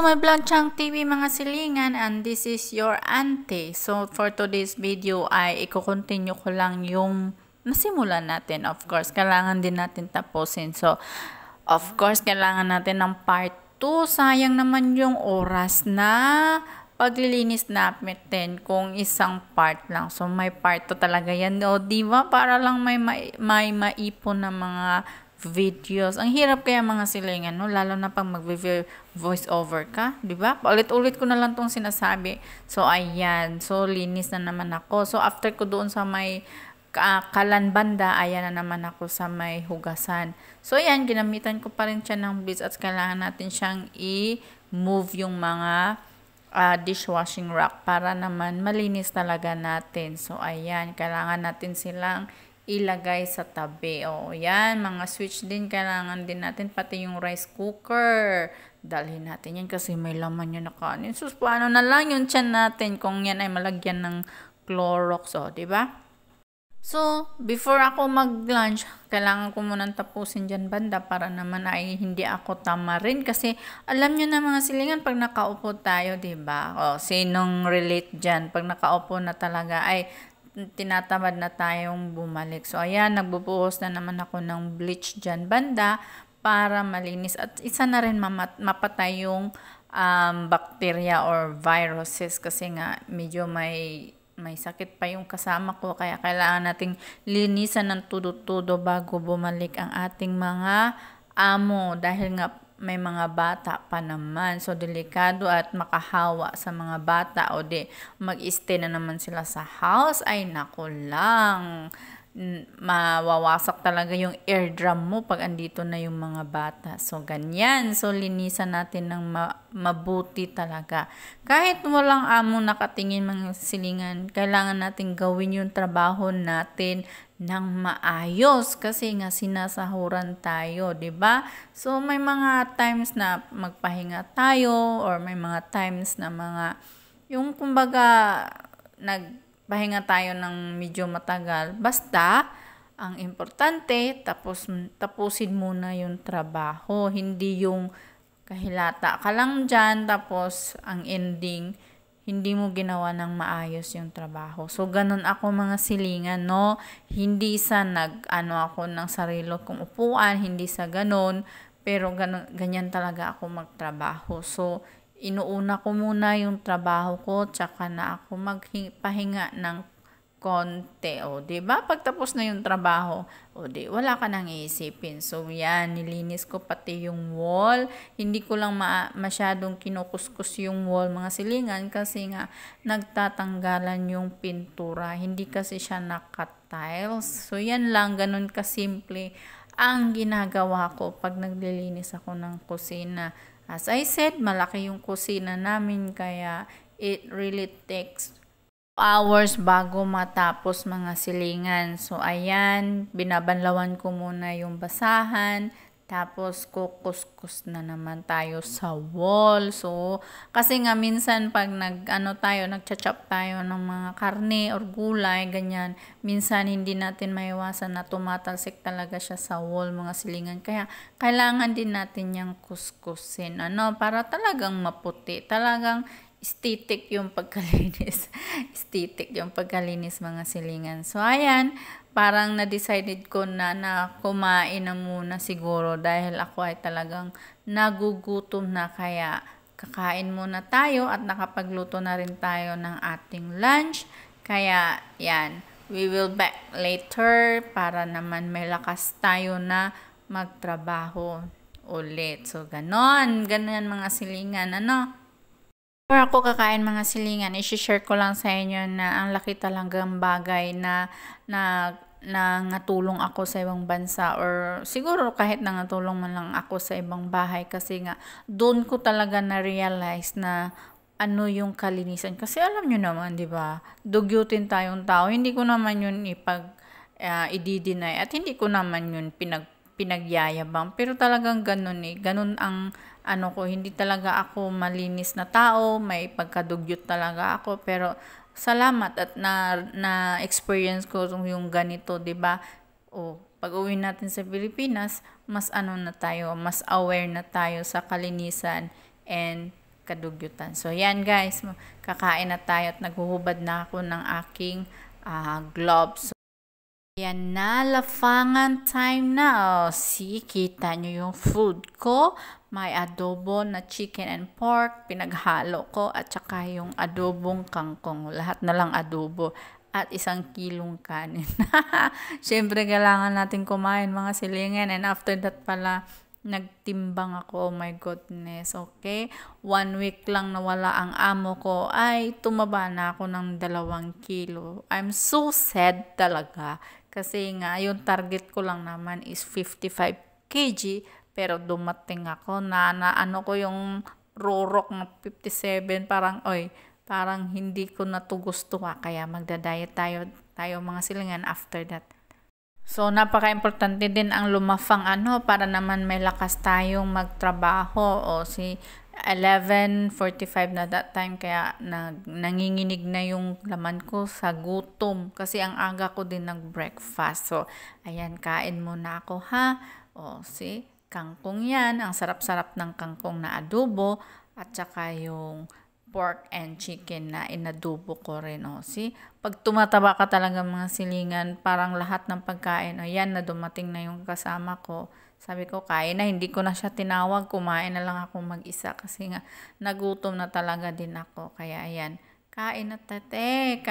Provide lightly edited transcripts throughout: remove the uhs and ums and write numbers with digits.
my Vlog Chang TV mga silingan, and this is your auntie. So for today's video ay i-continue ko lang yung nasimulan natin. Of course, kailangan din natin tapusin. So of course, kailangan natin ng part 2. Sayang naman yung oras na paglilinis natin kung isang part lang. So may part 2 talaga yan. O diba? Para lang may maipon na mga videos. Ang hirap kaya mga silingan, no? Lalo na pag mag-voice over ka, di ba? Ulit-ulit ko na lang tong sinasabi. So, ayan. So, linis na naman ako. So, after ko doon sa may kalan banda, ayan na naman ako sa may hugasan. So, ayan. Ginamitan ko pa rin siya ng bleach at kailangan natin siyang i-move yung mga dishwashing rack para naman malinis talaga natin. So, ayan. Kailangan natin silang ilagay sa tabi. O, yan. Mga switch din. Kailangan din natin. Pati yung rice cooker. Dalhin natin yan kasi may laman yun na kanin. So, paano na lang yung tiyan natin kung yan ay malagyan ng Clorox. O, diba? So, before ako mag-lunch, kailangan ko munang tapusin dyan banda para naman ay hindi ako tamarin. Kasi, alam nyo na mga silingan, pag nakaupo tayo, diba? O, sinong relate dyan? Pag nakaupo na talaga, ay tinatamad na tayong bumalik. So, ayan, nagbubuhos na naman ako ng bleach dyan banda para malinis. At isa na rin mapatay yung bacteria or viruses kasi nga medyo may sakit pa yung kasama ko. Kaya kailangan nating linisan ng tudo-tudo bago bumalik ang ating mga amo. Dahil nga may mga bata pa naman. So, delikado at makahawa sa mga bata. O di, mag-stay na naman sila sa house. Ay, naku lang. Mawawasak talaga yung eardrum mo pag andito na yung mga bata. So, ganyan. So, linisan natin ng mabuti talaga. Kahit walang amo nakatingin mga silingan, kailangan natin gawin yung trabaho natin ng maayos kasi nga sinasahuran tayo, 'di ba? So may mga times na magpahinga tayo or may mga times na yung kumbaga nagpahinga tayo ng medyo matagal. Basta ang importante tapusin muna yung trabaho, hindi yung kahilata ka lang diyan tapos ang ending hindi mo ginawa ng maayos yung trabaho. So, ganun ako mga silingan, no? Hindi sa ako ng sarili kong upuan, hindi sa ganun, pero ganyan talaga ako magtrabaho. So, inuuna ko muna yung trabaho ko, tsaka na ako magpahinga ng konti. O, diba? Pagtapos na yung trabaho, wala ka nang iisipin. So, yan, nilinis ko pati yung wall. Hindi ko lang masyadong kinukuskus yung wall, mga silingan, kasi nga, nagtatanggalan yung pintura. Hindi kasi siya naka-tiles. So, yan lang, ganun kasimple ang ginagawa ko pag naglilinis ako ng kusina. As I said, malaki yung kusina namin, kaya it really takes hours bago matapos mga silingan. So, ayan, binabanlawan ko muna yung basahan. Tapos, kukuskus na naman tayo sa wall. So, kasi nga minsan pag nagcha-chop tayo ng mga karne or gulay, ganyan, minsan hindi natin maiwasan na tumatalsik talaga siya sa wall, mga silingan. Kaya, kailangan din natin yung kuskusin. Para talagang maputi. Talagang aesthetic yung pagkalinis. Aesthetic yung pagkalinis mga silingan. So, ayan, parang na-decided ko na kumain na muna siguro dahil ako ay talagang nagugutom na, kaya kakain muna tayo at nakapagluto na rin tayo ng ating lunch. Kaya, yan, we will back later para naman may lakas tayo na magtrabaho ulit. So, ganon mga silingan, Before ako kakain mga silingan, i-share ko lang sa inyo na ang laki talagang bagay na natulong ako sa ibang bansa, or siguro kahit nangatulong man lang ako sa ibang bahay, kasi nga doon ko talaga na-realize na yung kalinisan. Kasi alam nyo naman, di ba, dugyutin tayong tao, hindi ko naman yun i-deny at hindi ko naman yun pinagyayabang, pero talagang ganun ang hindi talaga ako malinis na tao, may pagkadugyot talaga ako, pero salamat at na-experience ko yung ganito, 'di ba? Pag uwi natin sa Pilipinas, mas na tayo, mas aware na tayo sa kalinisan and kadugyutan. So, yan guys, kakain na tayo at naghuhubad na ako ng aking gloves. So, yan na, lafangan time na. Oh, see, kita nyo yung food ko. May adobo na chicken and pork, pinaghalo ko, at saka yung adobong kangkong. Lahat na lang adobo. At 1 kilong kanin. Siyempre, kailangan natin kumain mga silingan. And after that pala, nagtimbang ako. Oh my goodness. Okay? 1 week lang nawala ang amo ko. Ay, tumaba na ako ng 2 kilo. I'm so sad talaga. Kasi nga, yung target ko lang naman is 55 kg. Pero dumating ako na ano ko yung rurok na 57. Parang hindi ko na to gusto kaya magda-diet tayo mga silingan after that. So, napaka-importante din ang lumafang para naman may lakas tayong magtrabaho. O si 11:45 na that time kaya nanginginig na yung laman ko sa gutom kasi ang aga ko din nag-breakfast. So, ayan, kain muna ako ha. O, si kangkong yan. Ang sarap-sarap ng kangkong na adobo at saka yung pork and chicken na inadobo ko rin. O, see? Pag tumataba ka talaga mga silingan, parang lahat ng pagkain, ayan na dumating na yung kasama ko. Sabi ko, kain na, hindi ko na siya tinawag, kumain na lang ako mag-isa kasi nga nagutom na talaga din ako. Kaya ayan, kain na te,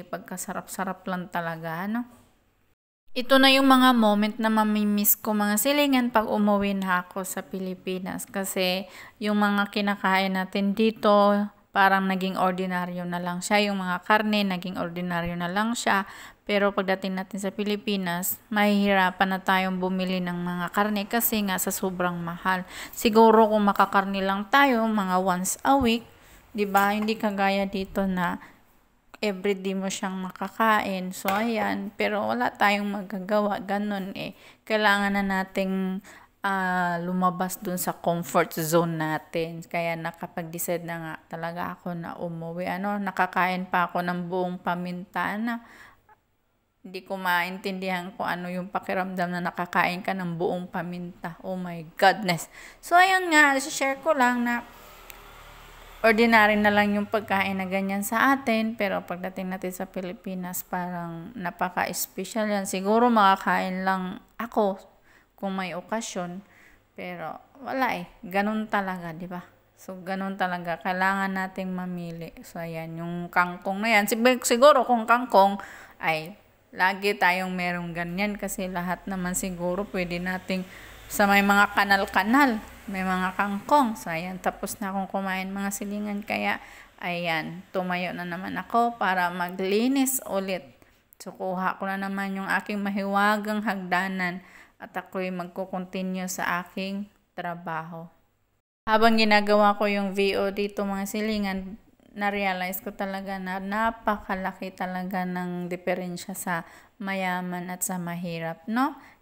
pagkasarap-sarap lang talaga, Ito na yung mga moment na mamimiss ko mga silingan pag umuwi na ako sa Pilipinas kasi yung mga kinakain natin dito parang naging ordinaryo na lang siya. Yung mga karne naging ordinaryo na lang siya. Pero pagdating natin sa Pilipinas, mahihirapan na tayong bumili ng mga karne kasi nga sa sobrang mahal. Siguro kung makakarne lang tayo mga once a week, 'di ba? Hindi kagaya dito na everyday mo siyang makakain. So, ayan. Pero wala tayong magagawa. Ganun Kailangan na nating lumabas dun sa comfort zone natin. Kaya nakapag-decide na nga talaga ako na umuwi. Nakakain pa ako ng buong paminta na hindi ko maintindihan kung ano yung pakiramdam na nakakain ka ng buong paminta. Oh my goodness. So, ayun nga. Share ko lang na ordinary na lang yung pagkain na ganyan sa atin, pero pagdating natin sa Pilipinas, parang napaka-special yan. Siguro makakain lang ako kung may okasyon, pero wala ganun talaga, di ba? So, ganun talaga. Kailangan nating mamili. So, ayan, yung kangkong na yan. Siguro kung kangkong, ay lagi tayong merong ganyan kasi lahat naman siguro pwede nating sa may mga kanal-kanal. May mga kangkong. So, ayan, tapos na akong kumain mga silingan. Kaya, ayan, tumayo na naman ako para maglinis ulit. So, kuha ko na naman yung aking mahiwagang hagdanan at ako'y magkukontinue sa aking trabaho. Habang ginagawa ko yung VO dito mga silingan, na-realize ko talaga na napakalaki talaga ng diferensya sa mayaman at sa mahirap,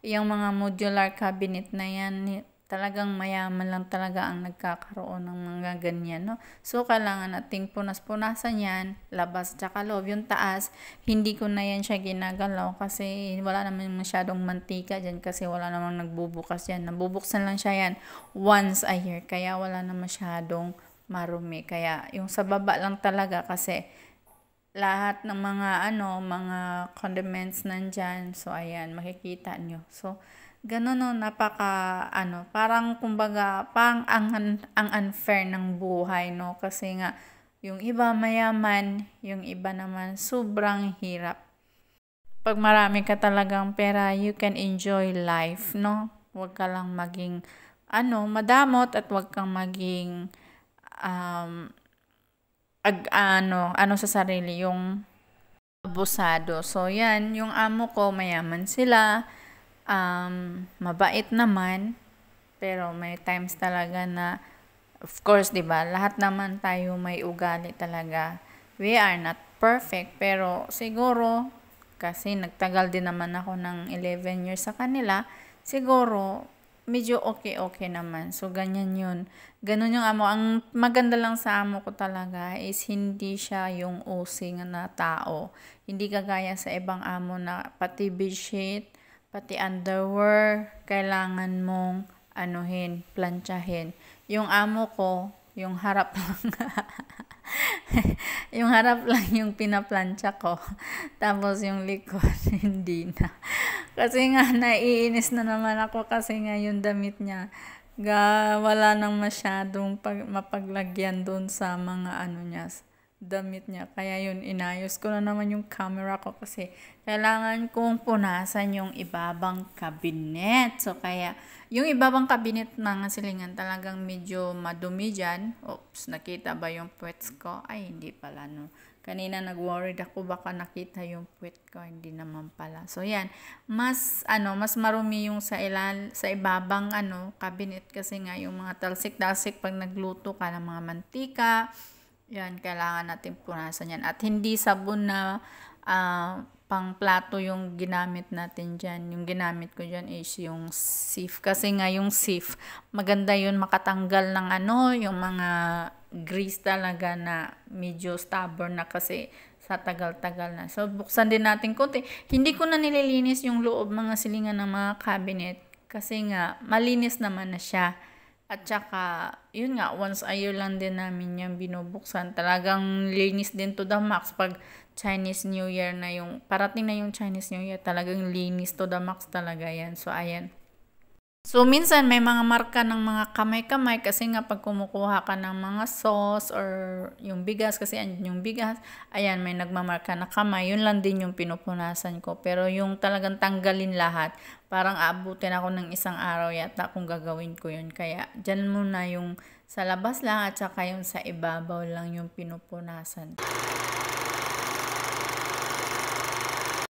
Yung mga modular cabinet na yan, talagang mayaman lang talaga ang nagkakaroon ng mga ganyan, So, kailangan nating punas-punasan yan, labas tsaka loob. Yung taas, hindi ko na yan siya ginagalaw kasi wala naman masyadong mantika dyan kasi wala namang nagbubukas yan. Nabubuksan lang siya yan once a year, kaya wala na masyadong marumi. Kaya yung sa baba lang talaga kasi lahat ng mga mga condiments nandyan. So, ayan, makikita nyo. So, ganun parang kumbaga, parang ang unfair ng buhay, kasi nga, yung iba mayaman, yung iba naman sobrang hirap. Pag marami ka talagang pera, you can enjoy life, Huwag ka lang maging, madamot at huwag kang maging, sa sarili, yung abusado. So, yan, yung amo ko, mayaman sila, mabait naman, pero may times talaga na, of course, di ba, lahat naman tayo may ugali talaga. We are not perfect, pero siguro, kasi nagtagal din naman ako ng 11 years sa kanila, siguro, medyo okay naman. So, ganyan yun. Ganun yung amo. Ang maganda lang sa amo ko talaga is hindi siya yung using na tao. Hindi kagaya sa ibang amo na pati bedsheet, pati underwear, kailangan mong plantsahin. Yung amo ko, yung harap lang. Yung harap lang yung pinaplansya ko. Tapos yung likod, hindi na. Kasi nga, naiinis na naman ako kasi nga yung damit niya. Wala nang masyadong mapaglagyan doon sa mga ano niya, damit niya. Kaya yun, inayos ko na naman yung camera ko kasi kailangan kong punasan yung ibabang cabinet. So, kaya yung ibabang cabinet mga silingan talagang medyo madumi dyan. Oops, nakita ba yung puwets ko? Ay, hindi pala, no. Kanina nag-worried ako baka nakita yung puwet ko, hindi naman pala. So yan, mas marumi yung sa ibabang cabinet kasi nga yung mga talsik-talsik pag nagluto ka ng mga mantika, yan kailangan natin punasan yan. At hindi sabon na pang plato yung ginamit natin dyan. Yung ginamit ko dyan is yung Cif. Kasi nga yung Cif, maganda yun makatanggal ng yung mga grease talaga na medyo stubborn na kasi sa tagal-tagal na. So, buksan din natin konti. Hindi ko na nililinis yung loob mga silingan ng mga cabinet kasi nga malinis naman na siya. At saka, yun nga, once a year lang din namin yung binubuksan. Talagang linis din to the max. Pag Chinese New Year na parating na yung Chinese New Year, talagang linis to the max talaga yan. So, ayan. So, minsan may mga marka ng mga kamay-kamay kasi nga pag kumukuha ka ng mga sauce or yung bigas, kasi yung bigas, ayan, may nagmamarka na kamay, yun lang din yung pinupunasan ko. Pero yung talagang tanggalin lahat, parang abutin ako ng isang araw yata kung gagawin ko yun. Kaya, dyan muna yung sa labas lang at saka yung sa ibabaw lang yung pinupunasan.